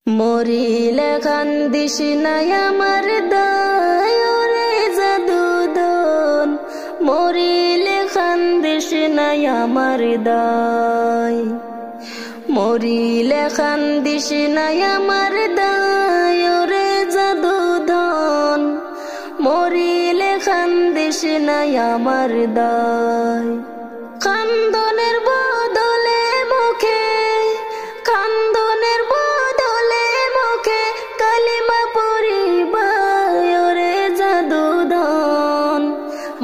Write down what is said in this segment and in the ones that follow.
মরিলে কান্দিস নাই আমার দায় রে জাদুদন, মরিলে কান্দিস নাই আমার দায়, মরিলে কান্দিস নাই আমার দায় রে জাদুদন, মরিলে কান্দিস নাই আমার দায়। কান্দনের বদলে মুখে, কান্দনের বদলে মুখে কালিমা পড়িবায় রে জাদুদন,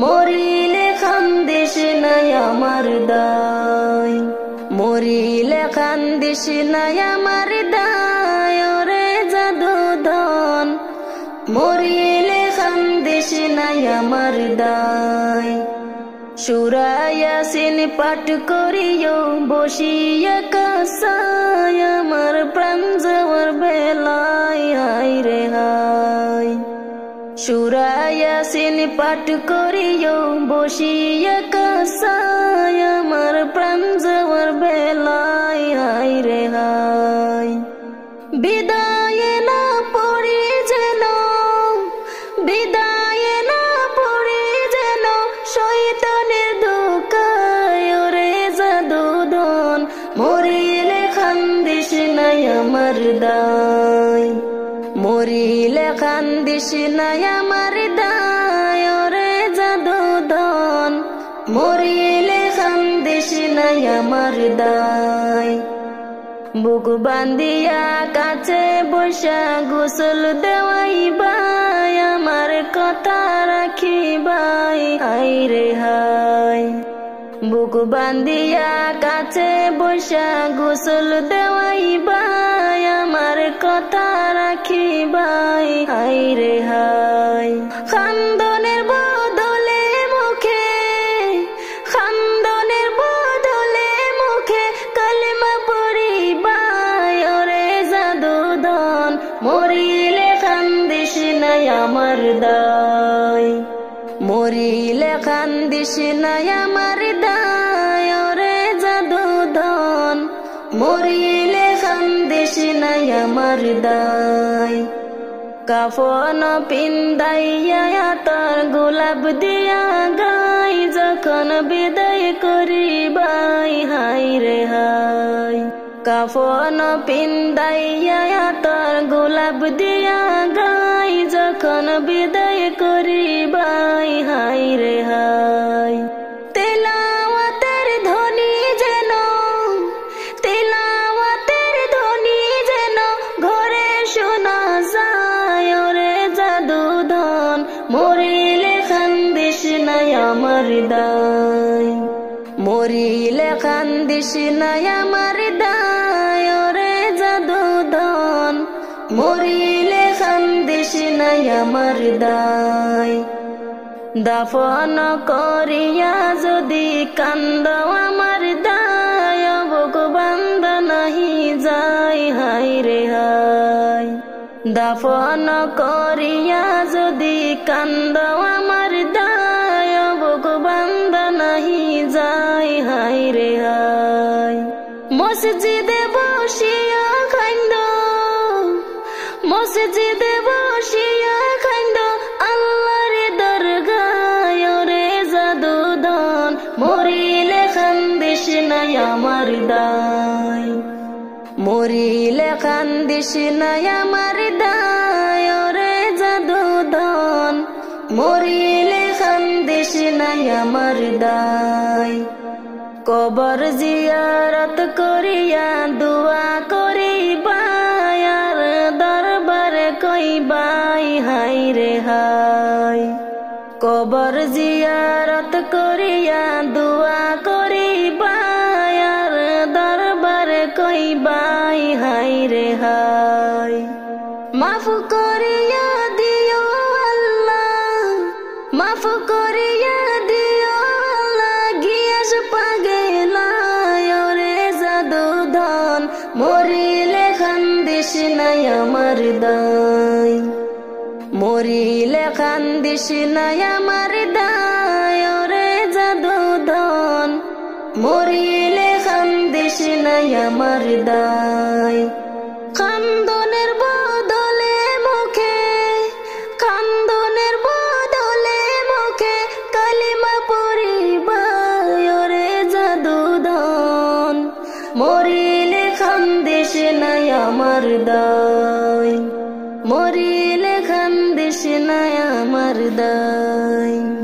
মরিলে কান্দিস নাই আমার দায়, মরিলে কান্দিস নাই আমার দায় রে জাদুদন, মরিলে কান্দিস নাই আমার দায়। সূরা ইয়াসিন পাঠ করিও বসিয়া কাসায় আমার প্রাণ যাওয়ার বেলায় হায় রে হায়। সূরা ইয়াসিন পাঠ করিও বসিয়া কাসায় আমার প্রাণ যাওয়ার বেলায় হায় রে হায়। বিদায় না পড়ি যেন, বিদায় না পড়ি যেন শয়তানের ধোঁকায় রে জাদুদন, মরিলে কান্দিস নাই আমার দায়, মরিলে কান্দিস নাই আমার দায় রে জাদুদন, মরিলে কান্দিস নাই আমার দায়। বুক বান্ধিয়া কাছে বসা গোসল দেওয়াইবাই আমার কথা রাখিবাই হায় রে হায়। বুক বান্ধিয়া কাছে বসা গোসল দেওয়াইবাই আমার কথা রাখিবাই হায় রে হায়। কান্দনের বদলে মুখে, কান্দনের বদলে মুখে কালিমা পড়িবাই রে জাদুদন, মরিলে কান্দিস নাই আমার দায়, মরিলে কান্দিস নাই আমার দায় রে জাদুদন, মরিলে কান্দিস নাই আমার দায়। কাফন পিন্দাইয়া তার গোলাপ দিয়া গাই যখন বিদায় করিবাই হায় রে হায়। কাফন পিন্দাইয়া তার গোলাপ দিয়া গাই যখন বিদায় করিবাই হায় রে হায়। তেলাওয়াতের ধ্বনি যেন, তেলাওয়াতের ধ্বনি যেন ঘরে শোনা যায় রে জাদুদন, মরিলে কান্দিস নাই আমার দায়, মরিলে কান্দিস নাই আমার দায় রে জাদুদন, মরিলে কান্দিস নাই আমার দায়। দাফন করিয়া যদি কান্দ আমার দায় বুক বান্ধা নাহি যায় হায় রে হায়। দাফন করিয়া যদি কান্দ আমার দায় বুক বান্ধা নাহি যায় হায় রে হায়। মসজিদে বসিয়া কান্দ, মসজিদে বসিয়া কান্দ আল্লাহর দরগায় রে জাদুদন, মরিলে কান্দিস নাই আমার দায়, মরিলে কান্দিস নাই আমার দায় রে জাদুদন, মরিলে কান্দিস নাই আমার দায়। কবর জিয়ারত করিয়া দোয়া করিবাই আর দরবারে কইবাই হায় রে হায়। কবর জিয়ারত করিয়া দোয়া করিবাই আর দরবারে কইবাই হায় রে হায়। মাফ করিয়া দিও আল্লাহ, মাফ করিয়া দিও আল্লাহ গিয়াস পাগলায় রে জাদুদন, মরিলে কান্দিস নাই আমার দায়, মরিলে কান্দিস নাই আমার দায় রে জাদুদন, মরিলে কান্দিস নাই আমার দায়। কান্দনে মরিলে খান্দিস নাই আমার দায়, মরিলে খান্দিস নাই আমার দায়।